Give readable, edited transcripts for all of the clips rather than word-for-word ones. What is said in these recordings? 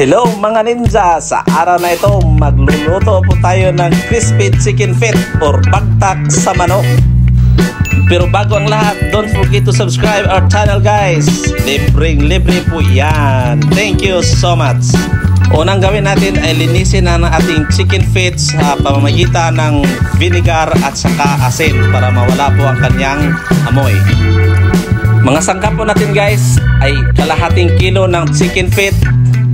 Hello mga ninja! Sa araw na ito, magluluto po tayo ng crispy chicken feet or bagtak sa manok. Pero bago ang lahat, don't forget to subscribe our channel guys. Libre po yan. Thank you so much. Unang gawin natin ay linisin ang ating chicken feet sa pamamagitan ng vinegar at saka asin para mawala po ang kanyang amoy. Mga sangkap po natin guys ay kalahating kilo ng chicken feet,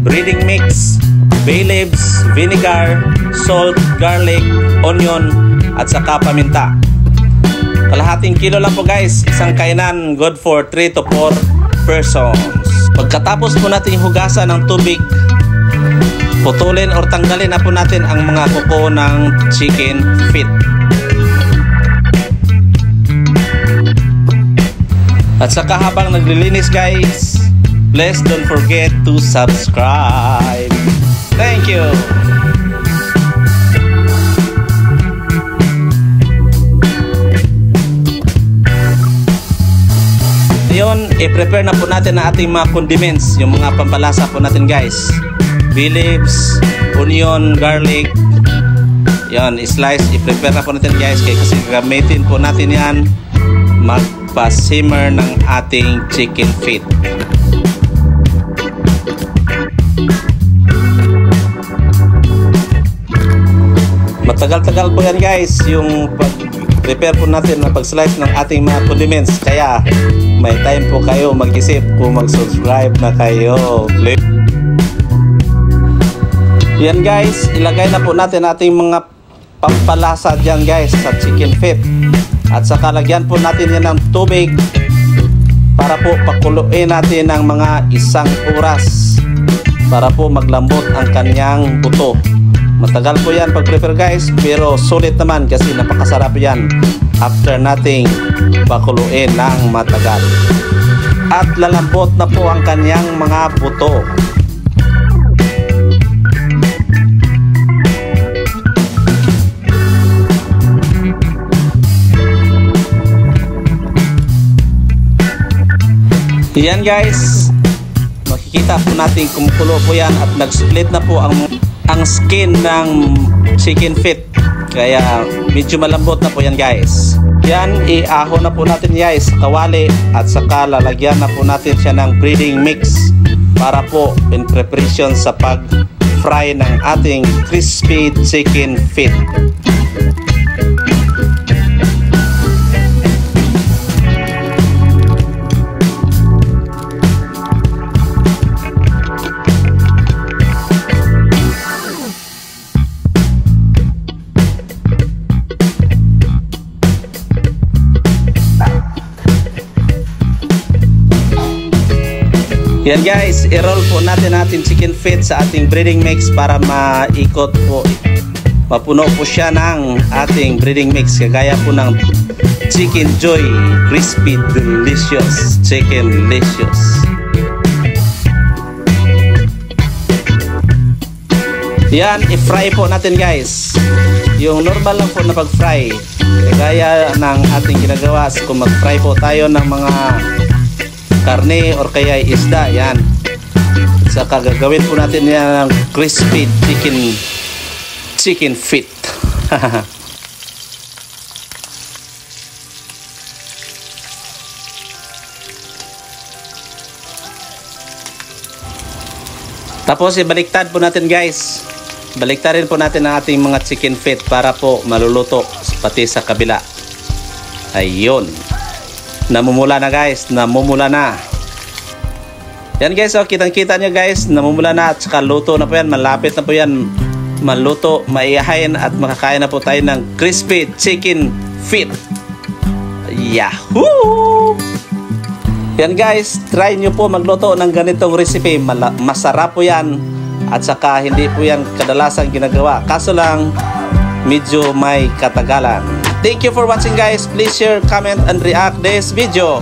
breading mix, bay leaves, vinegar, salt, garlic, onion, at saka paminta. Kalahating kilo lang po guys, isang kainan, good for 3 to 4 persons. Pagkatapos po natin hugasan ng tubig, putulin or tanggalin na po natin ang mga kuko ng chicken feet. At saka habang naglilinis guys, please don't forget to subscribe. Thank you. Ngayon, i-prepare na po natin ang ating mga condiments, yung mga pampalasa po natin guys. Bay leaves, onion, garlic. Yan, slice, i-prepare na po natin guys kasi gamitin po natin yan magpa-simmer ng ating chicken feet. Matagal-tagal po yan guys yung pag-prepare po natin na pag-slice ng ating mga condiments, kaya may time po kayo mag-isip kung mag-subscribe na kayo. Yan guys, ilagay na po natin ating mga pampalasa dyan guys sa chicken feet, at saka lagyan po natin yan ng tubig para po pakuluin natin ng mga 1 oras para po maglambot ang kanyang buto. Matagal po yan pag-prepare guys, pero sulit naman kasi napakasarap yan after nating pakuluin ng matagal. At lalambot na po ang kanyang mga buto. Yan guys, makikita po natin kumukulo po yan at nag-split na po ang skin ng chicken feet, kaya medyo malambot na po yan guys. Yan, iaho na po natin guys sa kawali at saka lalagyan na po natin siya ng breading mix para po in preparation sa pag-fry ng ating crispy chicken feet. Yan guys, i-roll po natin ating chicken feet sa ating breading mix para maikot po, mapuno po siya ng ating breading mix kagaya po ng Chicken Joy crispy delicious chicken delicious. Yan, i-fry po natin guys, yung normal lang po na pag-fry kagaya ng ating ginagawa kung mag-fry po tayo ng mga karne or kaya isda. Yan, saka gagawin po natin yan ng crispy chicken feet. Tapos ibaliktad po natin guys, baliktarin po natin ang ating mga chicken feet para po maluluto pati sa kabila. Ayun, namumula na guys, namumula na. Yan guys, so kitang-kita nyo guys, namumula na at saka luto na po yan, malapit na po yan maluto, maihain at makakain na po tayo ng crispy chicken feet. Yahoo! Yan guys, try nyo po magluto ng ganitong recipe, masarap po yan at saka hindi po yan kadalasan ginagawa, kaso lang medyo may katagalan. Thank you for watching guys. Please share, comment, and react this video.